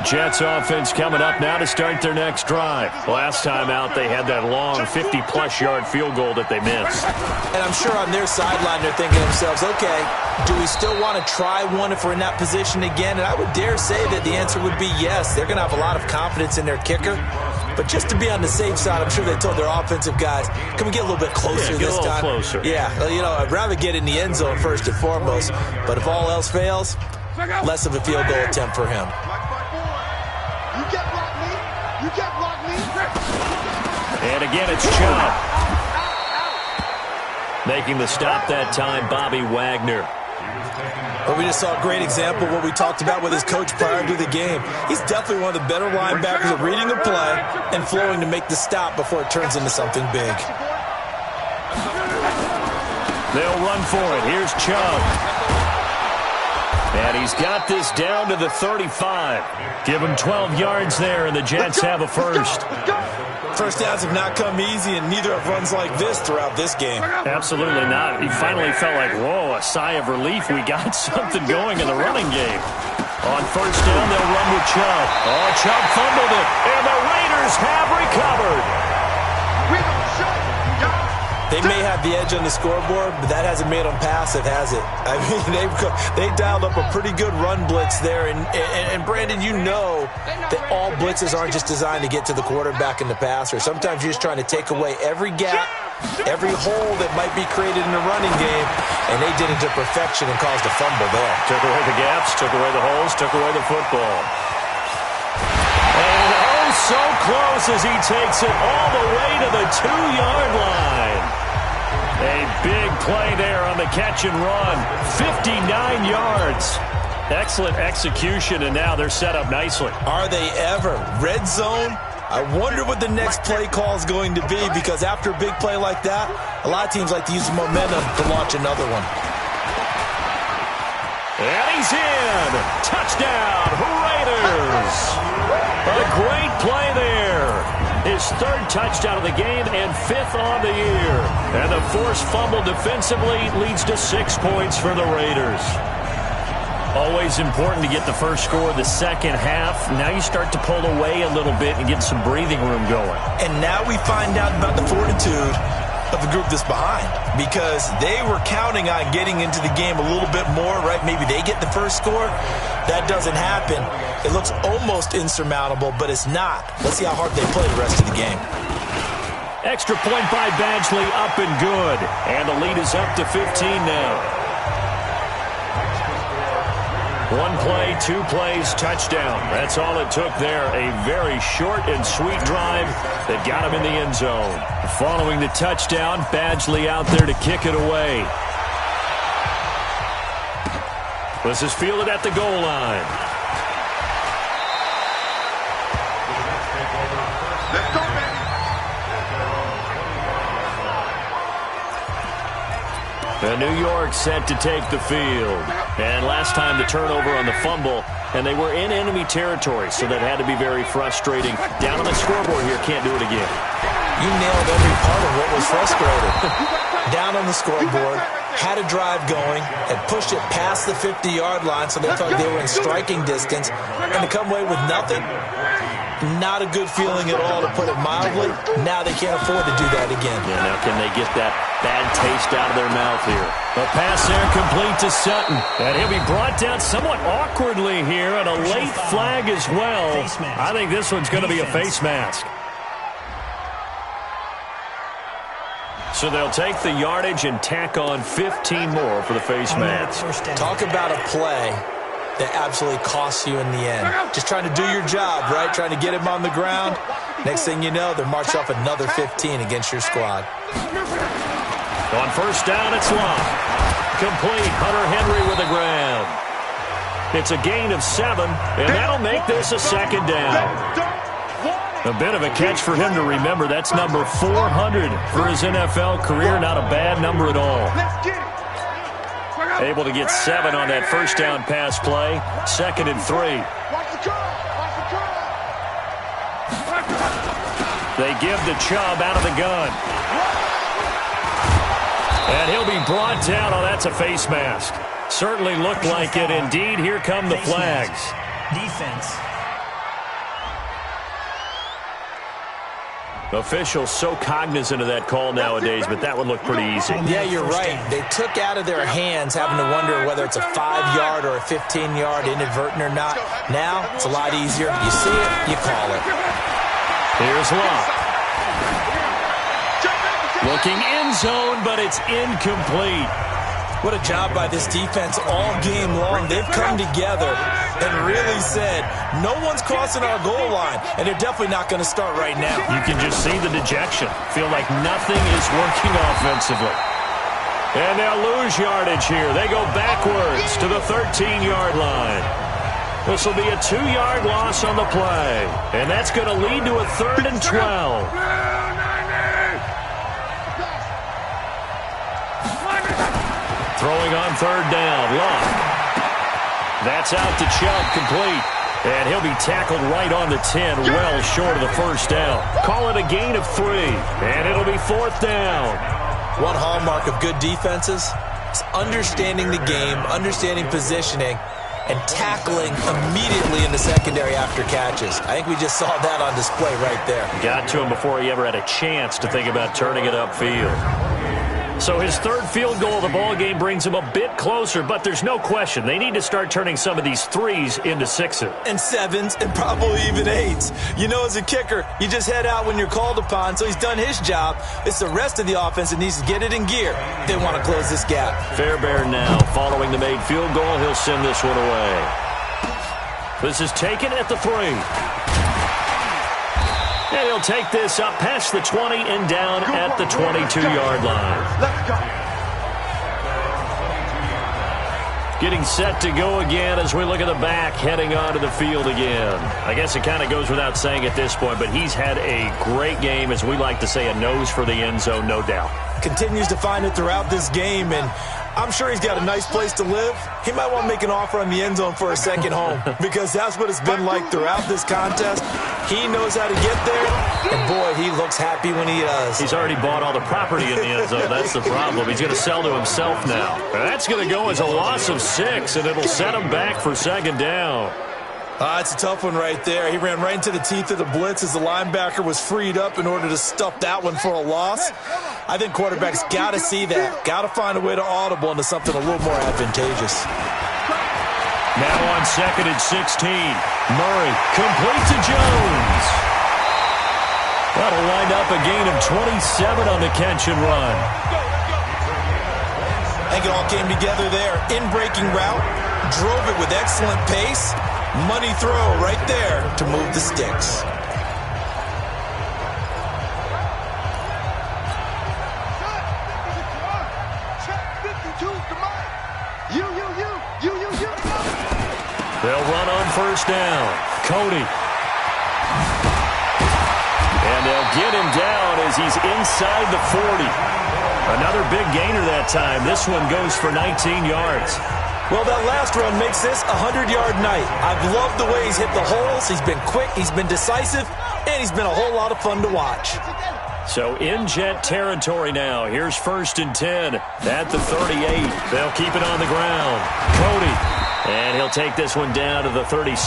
Jets offense coming up now to start their next drive. Last time out, they had that long 50-plus yard field goal that they missed. And I'm sure on their sideline they're thinking to themselves, okay, do we still want to try one if we're in that position again? And I would dare say that the answer would be yes. They're going to have a lot of confidence in their kicker. But just to be on the safe side, I'm sure they told their offensive guys, can we get a little bit closer this time? Closer. Yeah, I'd rather get in the end zone first and foremost. But if all else fails, less of a field goal attempt for him. You can't block me. You can't block me. And again, it's Chubb. Making the stop that time, Bobby Wagner. Well, we just saw a great example of what we talked about with his coach prior to the game. He's definitely one of the better linebackers at reading a play and flowing to make the stop before it turns into something big. They'll run for it. Here's Chubb. And he's got this down to the 35. Give him 12 yards there, and the Jets have a first. First downs have not come easy, and neither have runs like this throughout this game. Absolutely not. He finally felt like, whoa, a sigh of relief. We got something going in the running game. On first down, they'll run with Chubb. Oh, Chubb fumbled it, and the Raiders have recovered. They may have the edge on the scoreboard, but that hasn't made them passive, has it? I mean, they dialed up a pretty good run blitz there. And Brandon, you know that all blitzes aren't just designed to get to the quarterback and the passer. Sometimes you're just trying to take away every gap, every hole that might be created in the running game, and they did it to perfection and caused a fumble there. Took away the gaps, took away the holes, took away the football. And oh, so close as he takes it all the way to the 2-yard line. A big play there on the catch and run. 59 yards. Excellent execution, and now they're set up nicely. Are they ever? Red zone? I wonder what the next play call is going to be, because after a big play like that, a lot of teams like to use the momentum to launch another one. And he's in. Touchdown, Raiders. A great play there. His third touchdown of the game and 5th on the year. And the forced fumble defensively leads to 6 points for the Raiders. Always important to get the first score of the second half. Now you start to pull away a little bit and get some breathing room going. And now we find out about the fortitude of the group that's behind, because they were counting on getting into the game a little bit more, right? Maybe they get the first score. That doesn't happen. It looks almost insurmountable, but it's not. Let's see how hard they play the rest of the game. Extra point by Badgley, up and good. And the lead is up to 15 now. 1 play, 2 plays, touchdown. That's all it took there. A very short and sweet drive that got him in the end zone. Following the touchdown, Badgley out there to kick it away. This is fielded at the goal line. Let's go, baby. New York set to take the field. And last time the turnover on the fumble, and they were in enemy territory, so that had to be very frustrating. Down on the scoreboard here, can't do it again. You nailed every part of what was frustrating. Down on the scoreboard, had a drive going, had pushed it past the 50-yard line, so they thought they were in striking distance, and to come away with nothing, not a good feeling at all, to put it mildly. Now they can't afford to do that again. Yeah, now can they get that bad taste out of their mouth here? A pass there complete to Sutton. And he'll be brought down somewhat awkwardly here, and a late flag as well. I think this one's going to be a face mask. So they'll take the yardage and tack on 15 more for the face mask. Talk about a play that absolutely costs you in the end. Just trying to do your job, right? Trying to get him on the ground. Next thing you know, they're marched off another 15 against your squad. On first down, it's long. Complete. Hunter Henry with the ground. It's a gain of 7, and that'll make this a second down. A bit of a catch for him to remember. That's number 400 for his NFL career. Not a bad number at all. Able to get 7 on that first down pass play. 2nd and 3. They give the Chubb out of the gun. And he'll be brought down. Oh, that's a face mask. Certainly looked like it. Indeed, here come the flags. Defense. Officials so cognizant of that call nowadays, but that would look pretty easy. Yeah, you're right. They took out of their hands having to wonder whether it's a 5-yard or a 15-yard inadvertent or not. Now, it's a lot easier. You see it, you call it. Here's Locke. Looking end zone, but it's incomplete. What a job by this defense all game long. They've come together and really said, no one's crossing our goal line, and they're definitely not going to start right now. You can just see the dejection. Feel like nothing is working offensively. And they'll lose yardage here. They go backwards to the 13-yard line. This will be a 2-yard loss on the play, and that's going to lead to a 3rd and 12. Throwing on 3rd down, Locke. That's out to Chubb, complete. And he'll be tackled right on the 10, well short of the first down. Call it a gain of 3, and it'll be 4th down. One hallmark of good defenses is understanding the game, understanding positioning, and tackling immediately in the secondary after catches. I think we just saw that on display right there. Got to him before he ever had a chance to think about turning it upfield. So his 3rd field goal of the ball game brings him a bit closer, but there's no question they need to start turning some of these 3s into 6s. And 7s, and probably even 8s. You know, as a kicker, you just head out when you're called upon, so he's done his job. It's the rest of the offense that needs to get it in gear. They want to close this gap. Fairbairn now, following the made field goal, he'll send this one away. This is taken at the 3. And he'll take this up past the 20 and down at the 22-yard line. Let's go. Getting set to go again as we look at the back, heading onto the field again. I guess it kind of goes without saying at this point, but he's had a great game, as we like to say, a nose for the end zone, no doubt. Continues to find it throughout this game, and I'm sure he's got a nice place to live. He might want to make an offer on the end zone for a second home because that's what it's been like throughout this contest. He knows how to get there, and boy, he looks happy when he does. He's already bought all the property in the end zone. That's the problem. He's going to sell to himself now. That's going to go as a loss of 6, and it'll set him back for 2nd down. It's a tough one right there. He ran right into the teeth of the blitz as the linebacker was freed up in order to stuff that one for a loss. I think quarterbacks got to see that. Got to find a way to audible into something a little more advantageous. Now on 2nd and 16. Murray complete to Jones. That'll wind up a gain of 27 on the catch and run. I think it all came together there. In-breaking route. Drove it with excellent pace. Money throw right there to move the sticks. They'll run on 1st down. Cody. And they'll get him down as he's inside the 40. Another big gainer that time. This one goes for 19 yards. Well, that last run makes this a 100-yard night. I've loved the way he's hit the holes. He's been quick, he's been decisive, and he's been a whole lot of fun to watch. So in Jet territory now. Here's 1st and 10 at the 38. They'll keep it on the ground. Cody. And he'll take this one down to the 36.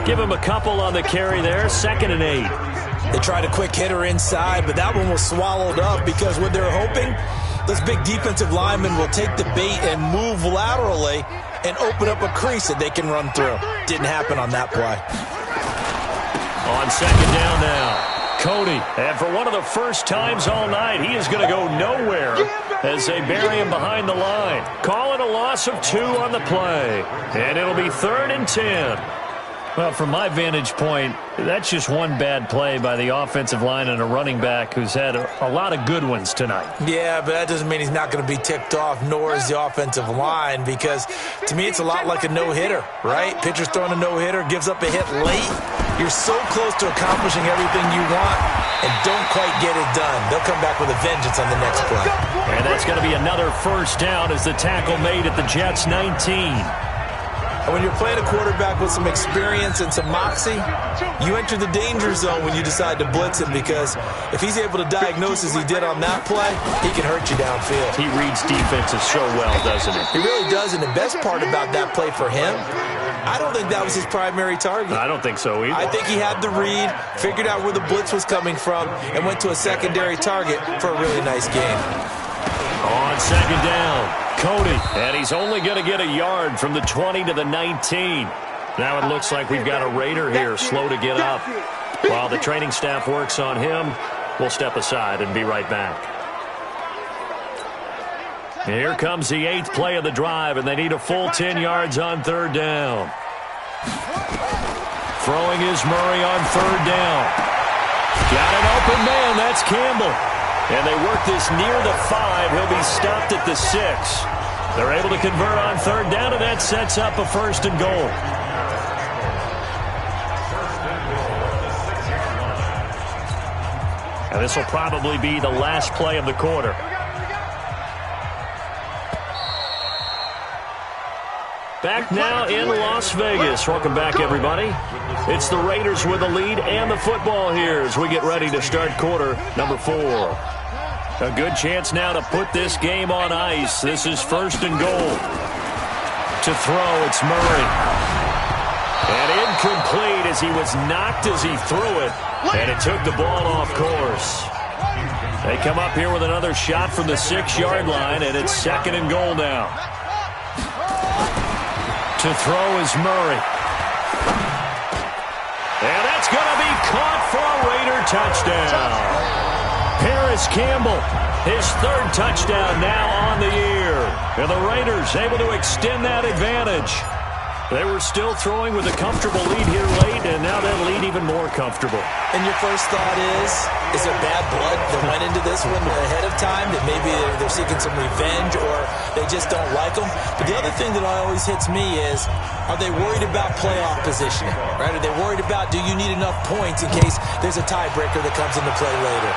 Give him a couple on the carry there. 2nd and 8. They tried a quick hitter inside, but that one was swallowed up because what they're hoping, those big defensive linemen will take the bait and move laterally and open up a crease that they can run through. Didn't happen on that play. On 2nd down now. Cody, and for one of the first times all night, he is going to go nowhere as they bury him behind the line. Call it a loss of 2 on the play, and it'll be 3rd and 10. Well, from my vantage point, that's just one bad play by the offensive line and a running back who's had a lot of good ones tonight. Yeah, but that doesn't mean he's not going to be ticked off, nor is the offensive line, because to me it's a lot like a no-hitter, right? Pitcher's throwing a no-hitter, gives up a hit late. You're so close to accomplishing everything you want and don't quite get it done. They'll come back with a vengeance on the next play. And that's going to be another 1st down as the tackle made at the Jets' 19. And when you're playing a quarterback with some experience and some moxie, you enter the danger zone when you decide to blitz him, because if he's able to diagnose as he did on that play, he can hurt you downfield. He reads defenses so well, doesn't he? He really does, and the best part about that play for him I don't think that was his primary target. I don't think so either. I think he had the read, figured out where the blitz was coming from, and went to a secondary target for a really nice game. On second down, Cody, and he's only going to get a yard from the 20 to the 19. Now it looks like we've got a Raider here, slow to get up. While the training staff works on him, we'll step aside and be right back. Here comes the 8th play of the drive, and they need a full 10 yards on third down. Throwing is Murray on third down. Got an open man, that's Campbell. And they work this near the 5. He'll be stopped at the 6. They're able to convert on third down, and that sets up a 1st and goal. And this will probably be the last play of the quarter. Back now in Las Vegas. Welcome back, everybody. It's the Raiders with the lead and the football here as we get ready to start quarter number 4. A good chance now to put this game on ice. This is 1st and goal. To throw, it's Murray. And incomplete as he was knocked as he threw it. And it took the ball off course. They come up here with another shot from the 6-yard line, and it's 2nd and goal now. To throw is Murray. And that's going to be caught for a Raider touchdown. Paris Campbell, his 3rd touchdown now on the year. And the Raiders able to extend that advantage. They were still throwing with a comfortable lead here late, and now that lead even more comfortable. And your first thought is there bad blood that went into this one ahead of time, that maybe they're seeking some revenge or they just don't like them? But the other thing that always hits me is, are they worried about playoff positioning? Right? Are they worried about, do you need enough points in case there's a tiebreaker that comes into play later?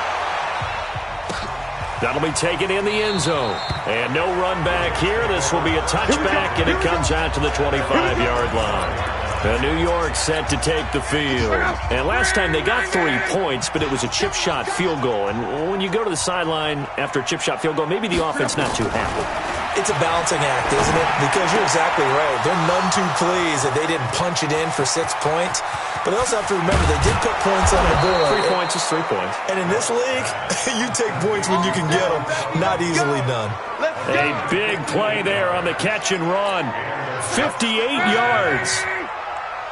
That'll be taken in the end zone. And no run back here. This will be a touchback, and it comes out to the 25-yard line. New York set to take the field. And last time they got 3 points, but it was a chip shot field goal. And when you go to the sideline after a chip shot field goal, maybe the offense not too happy. It's a balancing act, isn't it? Because you're exactly right. They're none too pleased that they didn't punch it in for 6 points. But they also have to remember they did put points on the board. 3 points is 3 points. And in this league, you take points when you can get them. Not easily done. A big play there on the catch and run. 58 yards.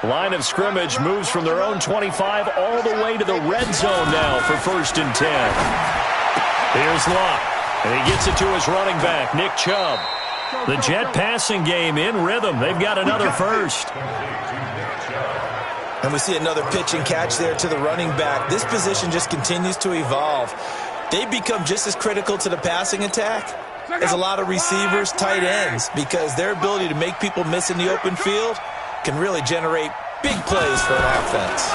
Line of scrimmage moves from their own 25 all the way to the red zone now for 1st and 10. Here's Luck. And he gets it to his running back, Nick Chubb. The jet passing game in rhythm. They've got another first. And we see another pitch and catch there to the running back. This position just continues to evolve. They become just as critical to the passing attack as a lot of receivers, tight ends, because their ability to make people miss in the open field can really generate big plays for an offense.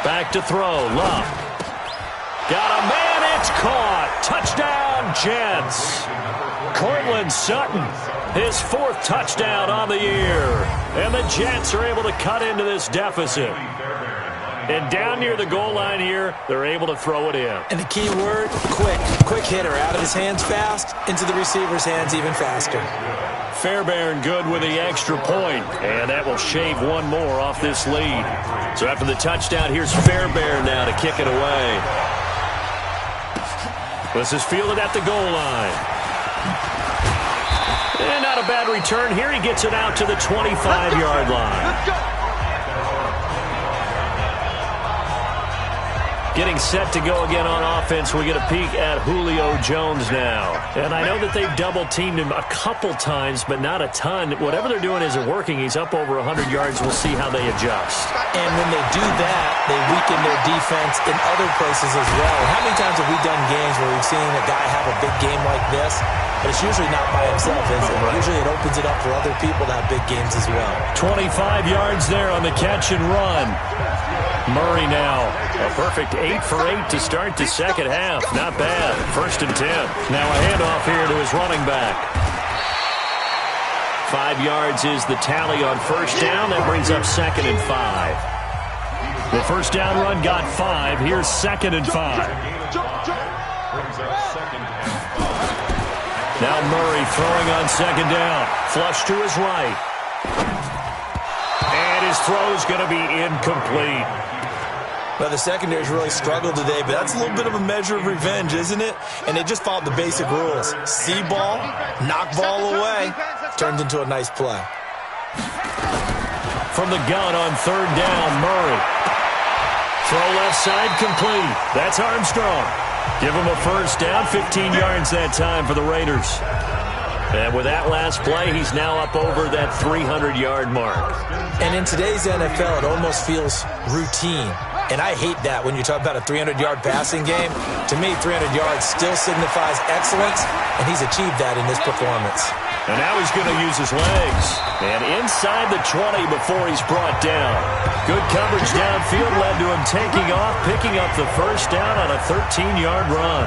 Back to throw, Luck. Got a man, it's caught. Touchdown, Jets. Cortland Sutton, his 4th touchdown on the year. And the Jets are able to cut into this deficit. And down near the goal line here, they're able to throw it in. And the key word, quick. Quick hitter, out of his hands fast, into the receiver's hands even faster. Fairbairn good with the extra point, and that will shave one more off this lead. So after the touchdown, here's Fairbairn now to kick it away. This is fielded at the goal line. And not a bad return here. He gets it out to the 25-yard line. Let's go. Getting set to go again on offense. We get a peek at Julio Jones now. And I know that they've double-teamed him a couple times, but not a ton. Whatever they're doing isn't working. He's up over 100 yards. We'll see how they adjust. And when they do that, they weaken their defense in other places as well. How many times have we done games where we've seen a guy have a big game like this? But it's usually not by himself, is it? Usually it opens it up for other people to have big games as well. 25 yards there on the catch and run. Murray now, a perfect 8 for 8 to start the second half. Not bad. 1st and 10. Now a handoff here to his running back. 5 yards is the tally on 1st down. That brings up 2nd and 5. The 1st down run got 5. Here's 2nd and 5. Now Murray throwing on 2nd down. Flush to his right. his throw's going to be incomplete. Well, the secondary's really struggled today, but that's a little bit of a measure of revenge, isn't it? And they just followed the basic rules. See ball, knock ball away, turned into a nice play. From the gun on third down, Murray. Throw left side complete. That's Armstrong. Give him a first down, 15 yards that time for the Raiders. And with that last play, he's now up over that 300-yard mark. And in today's NFL, it almost feels routine. And I hate that when you talk about a 300-yard passing game. To me, 300 yards still signifies excellence, and he's achieved that in this performance. And now he's going to use his legs. And inside the 20 before he's brought down. Good coverage downfield led to him taking off, picking up the first down on a 13-yard run.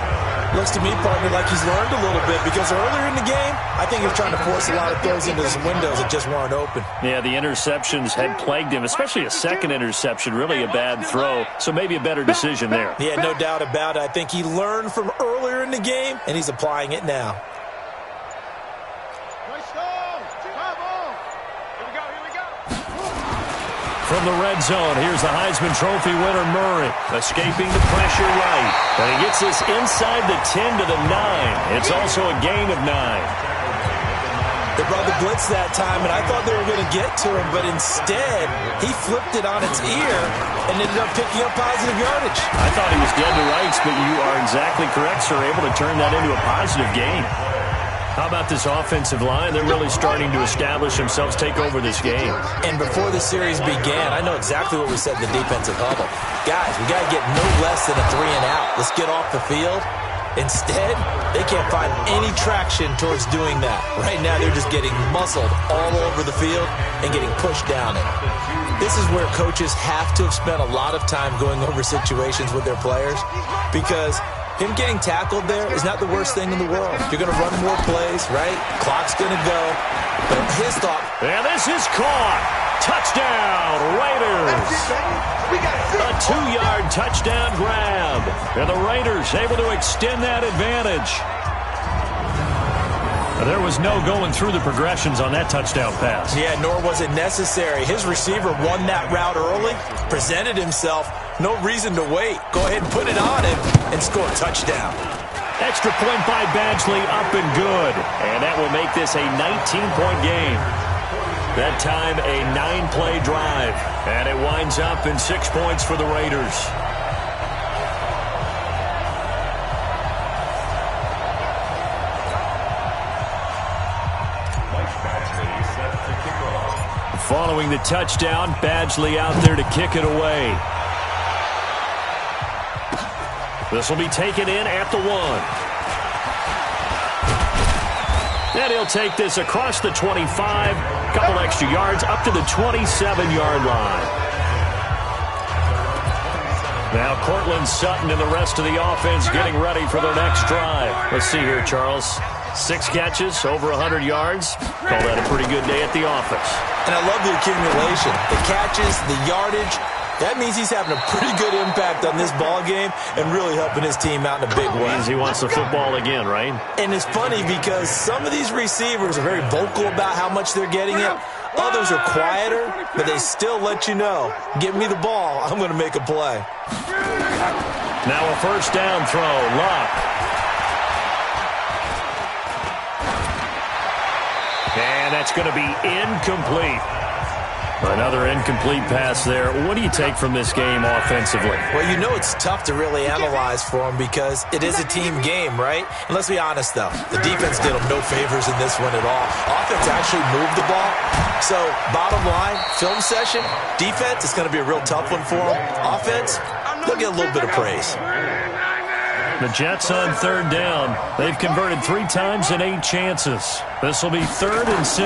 Looks to me, partner, like he's learned a little bit because earlier in the game, I think he was trying to force a lot of throws into some windows that just weren't open. Yeah, the interceptions had plagued him, especially a second interception, really a bad throw, so maybe a better decision there. Yeah, no doubt about it. I think he learned from earlier in the game, and he's applying it now. From the red zone, here's the Heisman Trophy winner, Murray, escaping the pressure right. And he gets this inside the 10 to the 9. It's also a gain of 9. They brought the blitz that time, and I thought they were going to get to him, but instead, he flipped it on its ear and ended up picking up positive yardage. I thought he was dead to rights, but you are exactly correct, sir, able to turn that into a positive gain. How about this offensive line? They're really starting to establish themselves, take over this game. And before the series began, I know exactly what we said in the defensive huddle. Guys, we got to get no less than a 3-and-out. Let's get off the field. Instead, they can't find any traction towards doing that. Right now, they're just getting muscled all over the field and getting pushed down it. This is where coaches have to have spent a lot of time going over situations with their players because him getting tackled there is not the worst thing in the world. You're going to run more plays, right? Clock's going to go. But his thought. And this is caught. Touchdown, Raiders. A 2-yard touchdown grab. And the Raiders able to extend that advantage. There was no going through the progressions on that touchdown pass. Yeah, nor was it necessary. His receiver won that route early, presented himself. No reason to wait. Go ahead and put it on him and score a touchdown. Extra point by Badgley, up and good. And that will make this a 19-point game. That time a 9-play drive. And it winds up in 6 points for the Raiders. Following the touchdown, Badgley out there to kick it away. This will be taken in at the 1. And he'll take this across the 25, couple extra yards up to the 27-yard line. Now Cortland Sutton and the rest of the offense getting ready for their next drive. Let's see here, Charles. 6 catches, over 100 yards. Call that a pretty good day at the office. And I love the accumulation. The catches, the yardage. That means he's having a pretty good impact on this ball game and really helping his team out in a big way. Means he wants the football again, right? And it's funny because some of these receivers are very vocal about how much they're getting it. Others are quieter, but they still let you know, give me the ball, I'm going to make a play. Now a first down throw, Luck. And that's going to be incomplete. Another incomplete pass there. What do you take from this game offensively? Well, you know it's tough to really analyze for them because it is a team game, right? And let's be honest, though. The defense did them no favors in this one at all. Offense actually moved the ball. So, bottom line, film session, defense is going to be a real tough one for them. Offense, they'll get a little bit of praise. The Jets on third down. They've converted 3 times in 8 chances. This will be 3rd and 6.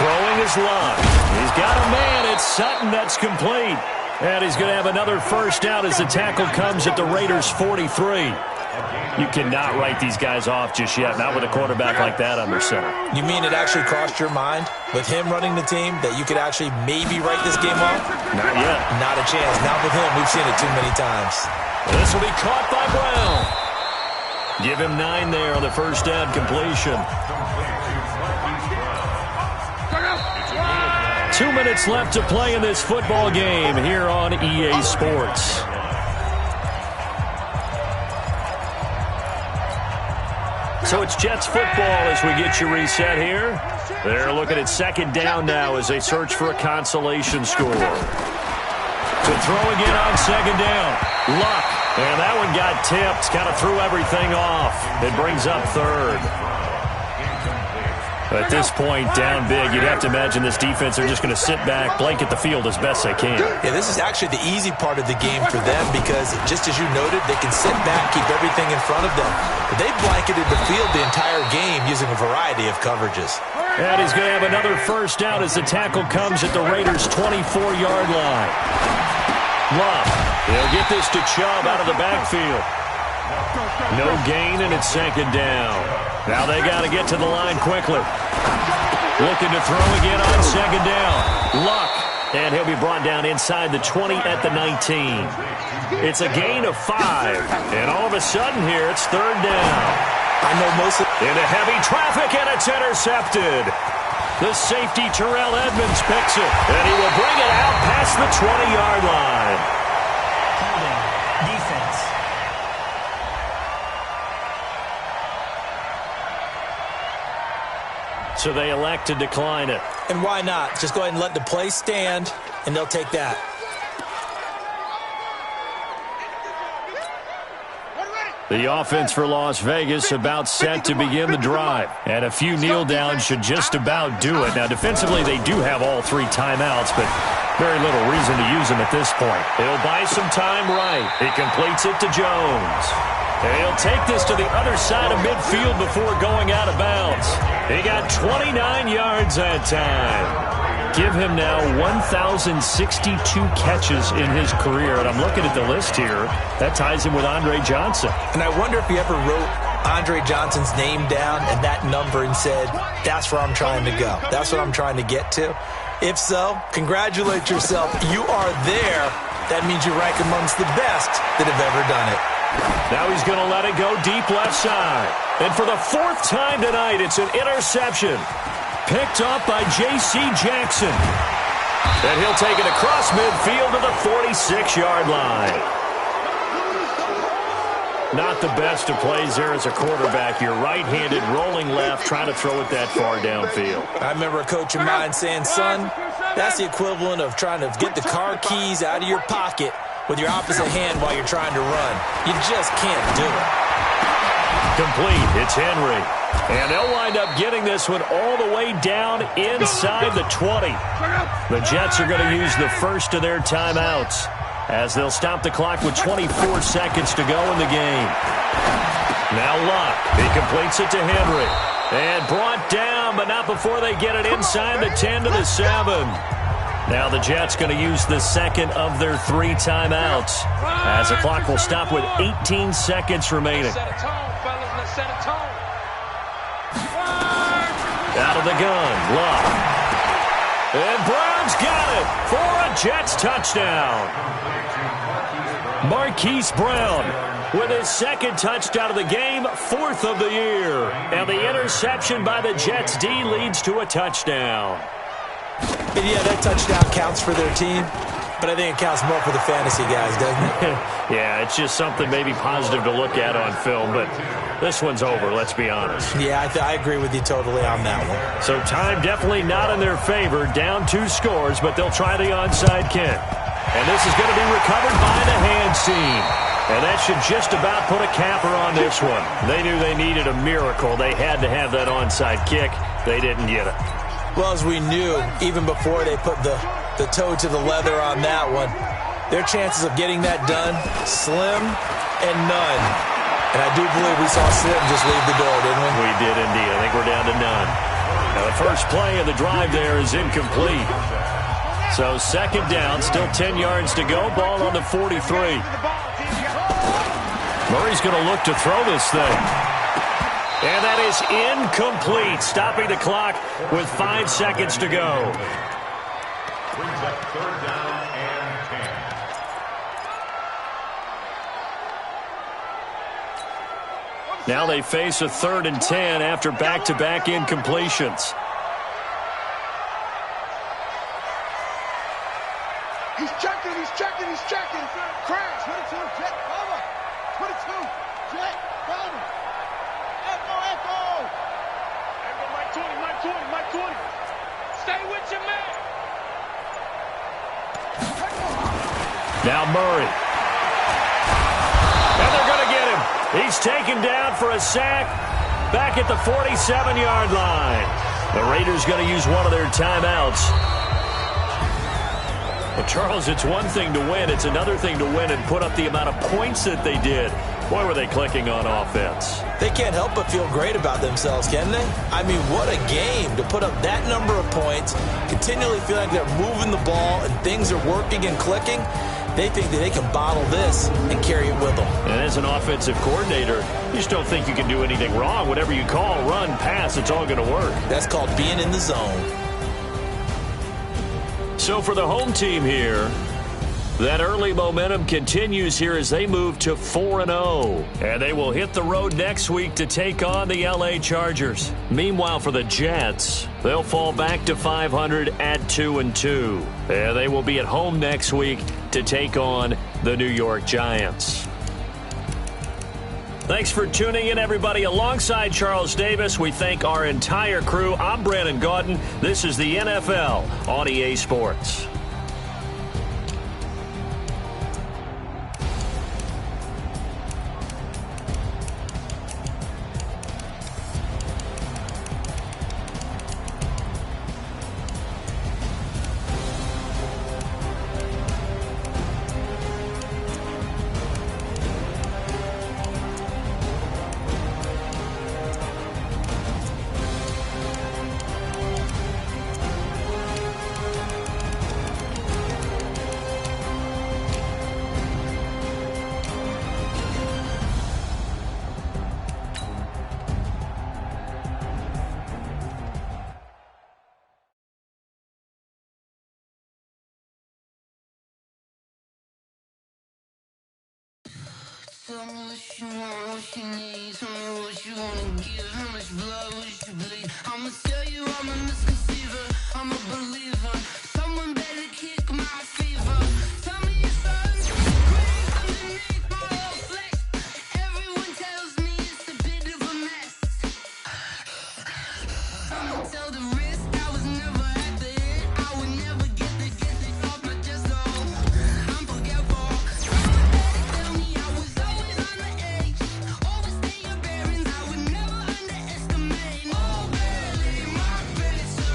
Throwing his Luck. He's got a man. It's Sutton. That's complete. And he's going to have another first down as the tackle comes at the Raiders' 43. You cannot write these guys off just yet, not with a quarterback like that under center. You mean it actually crossed your mind with him running the team that you could actually maybe write this game off? Not yet. Not a chance. Not with him. We've seen it too many times. This will be caught by Brown. Give him 9 there on the first down completion. 2 minutes left to play in this football game here on EA Sports. So it's Jets football as we get you reset here. They're looking at second down now as they search for a consolation score. To throw again on second down. Luck. And that one got tipped. Kind of threw everything off. It brings up third. At this point, down big, you'd have to imagine this defense are just going to sit back, blanket the field as best they can. Yeah, this is actually the easy part of the game for them because, just as you noted, they can sit back, keep everything in front of them. But they blanketed the field the entire game using a variety of coverages. And he's going to have another first down as the tackle comes at the Raiders' 24-yard line. Love. He'll get this to Chubb out of the backfield. No gain, and it's second down. Now they got to get to the line quickly. Looking to throw again on second down. Luck. And he'll be brought down inside the 20 at the 19. It's a gain of 5. And all of a sudden here, it's third down. I know most of... Into heavy traffic, and it's intercepted. The safety, Terrell Edmonds, picks it. And he will bring it out past the 20-yard line. Defense. So they elect to decline it. And why not? Just go ahead and let the play stand, and they'll take that. The offense for Las Vegas about set to begin the drive. And a few kneel downs should just about do it. Now, defensively, they do have all 3 timeouts, but very little reason to use them at this point. He'll buy some time right. He completes it to Jones. And he'll take this to the other side of midfield before going out of bounds. He got 29 yards that time. Give him now 1,062 catches in his career. And I'm looking at the list here. That ties him with Andre Johnson. And I wonder if he ever wrote Andre Johnson's name down and that number and said, that's where I'm trying to go. That's what I'm trying to get to. If so, congratulate yourself. You are there. That means you rank amongst the best that have ever done it. Now he's going to let it go deep left side. And for the 4th time tonight, it's an interception. Picked up by J.C. Jackson. And he'll take it across midfield to the 46-yard line. Not the best of plays there as a quarterback. You're right-handed, rolling left, trying to throw it that far downfield. I remember a coach of mine saying, son, that's the equivalent of trying to get the car keys out of your pocket with your opposite hand while you're trying to run. You just can't do it. Complete. It's Henry. And they'll wind up getting this one all the way down inside the 20. The Jets are going to use the first of their timeouts as they'll stop the clock with 24 seconds to go in the game. Now Luck. He completes it to Henry. And brought down, but not before they get it inside the 10 to the 7. Now the Jets going to use the second of their 3 timeouts as the clock will stop with 18 seconds remaining. Out of the gun, Luck. And Brown's got it for a Jets touchdown. Marquise Brown with his 2nd touchdown of the game, 4th of the year. And the interception by the Jets D leads to a touchdown. And yeah, that touchdown counts for their team, but I think it counts more for the fantasy guys, doesn't it? Yeah, it's just something maybe positive to look at on film, but this one's over, let's be honest. Yeah, I agree with you totally on that one. So time definitely not in their favor, down 2 scores, but they'll try the onside kick. And this is going to be recovered by the hands team. And that should just about put a capper on this one. They knew they needed a miracle. They had to have that onside kick. They didn't get it. Well, as we knew, even before they put the toe to the leather on that one, their chances of getting that done, slim and none. And I do believe we saw Slim just leave the door, didn't we? We did indeed. I think we're down to none. Now the first play of the drive there is incomplete. So second down, still 10 yards to go. Ball on the 43. Murray's going to look to throw this thing. And that is incomplete, stopping the clock with 5 seconds to go. Brings up third down and 10. Now they face a 3rd and 10 after back-to-back incompletions. He's checking, he's checking, he's checking. Crash. 22, jet, cover. 22, jet, cover. Echo, echo. Echo, Mike 20, Mike 20, Mike 20. Stay with your man. Now Murray. And they're going to get him. He's taken down for a sack back at the 47-yard line. The Raiders going to use one of their timeouts. Well, Charles, it's one thing to win. It's another thing to win and put up the amount of points that they did. Boy, were they clicking on offense. They can't help but feel great about themselves, can they? I mean, what a game to put up that number of points, continually feel like they're moving the ball and things are working and clicking. They think that they can bottle this and carry it with them. And as an offensive coordinator, you just don't think you can do anything wrong. Whatever you call, run, pass, it's all going to work. That's called being in the zone. So for the home team here, that early momentum continues here as they move to 4-0. And they will hit the road next week to take on the LA Chargers. Meanwhile, for the Jets, they'll fall back to 500 at 2-2. And they will be at home next week to take on the New York Giants. Thanks for tuning in, everybody. Alongside Charles Davis, we thank our entire crew. I'm Brandon Gaudin. This is the NFL on EA Sports. Tell me what you want, what you need. Tell me what you wanna give. How much blood would you bleed? I'ma tell you I'm a misconceiver. I'm a believer. Someone better kick my fever. Tell me your son's grave underneath my old flesh. Everyone tells me it's a bit of a mess. I'ma tell the risk I was never at the end. I would never get it off my chest. Oh, I'm forgetful. Someone better tell me I was always on the edge. Overstay your bearings, I would never underestimate. Oh, barely, my better.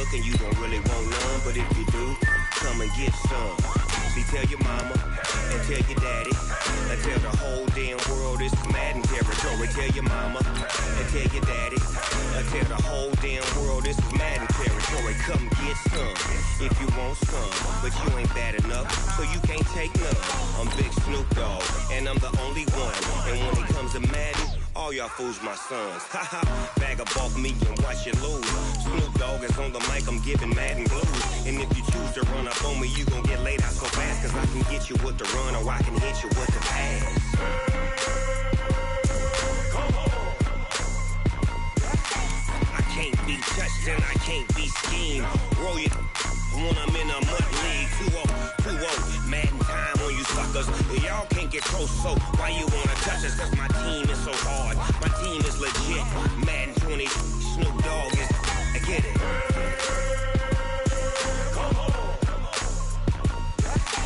hook and you don't really want none. But if you do, come and get some. See, tell your mama and tell your daddy and tell the whole damn world it's Madden territory. Tell your mama and tell your daddy and tell the whole damn world this is Madden territory. Come get some if you want some, but you ain't bad enough, so you can't take none. I'm Big Snoop Dogg, and I'm the only one. And when it comes to Madden, all y'all fools my sons. Haha, bag up off me and watch you lose. Snoop Dogg is on the mic, I'm giving Madden blues. And if you choose to run up on me, you gon' get laid out so fast, cause I can get you with the run or I can hit you with the pass. I can't be touched and I can't be schemed. Roll you when I'm in a mud league. 2-0, Madden time on you suckers. Y'all can't get close, so why you wanna touch us? Cause my team is so hard, my team is legit. Madden 20, Snoop Dogg is, I get it.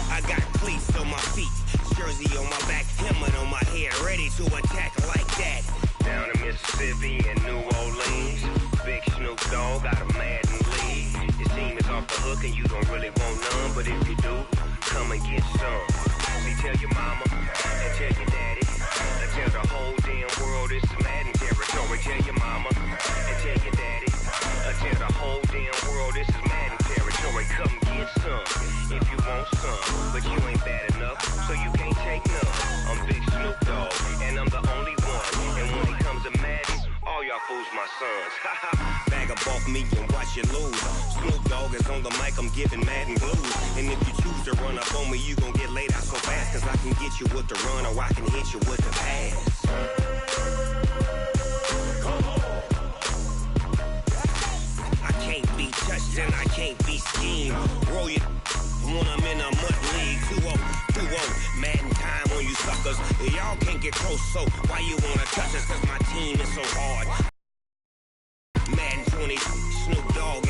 I got cleats on my feet, jersey on my back, helmet on my head, ready to attack like that. Down in Mississippi and New Orleans, Big Snoop Dogg got a Madden league. Your team is off the hook and you don't really want none, but if you do, come and get some. See, tell your mama and tell your daddy and tell the whole damn world it's Madden territory. Tell your mama and tell your daddy and tell the whole damn world this is Madden territory. Come get some if you want some, but you ain't bad enough, so you can't take none. I'm Big Snoop Dogg, and I'm the only one. And when it comes to Madden, all y'all fools my sons. Haha, bag up off me and watch you lose. Snoop Dogg is on the mic, I'm giving Madden blues. And if you choose to run up on me, you gon' get laid out so fast, cause I can get you with the run or I can hit you with the pass. I can't be touched and I can't be schemed. Roll you when I'm in a mud league. 2-0, Madden time on you suckers. Y'all can't get close, so why you wanna touch us? Cause my team is so hard. Madden 20, Snoop Dogg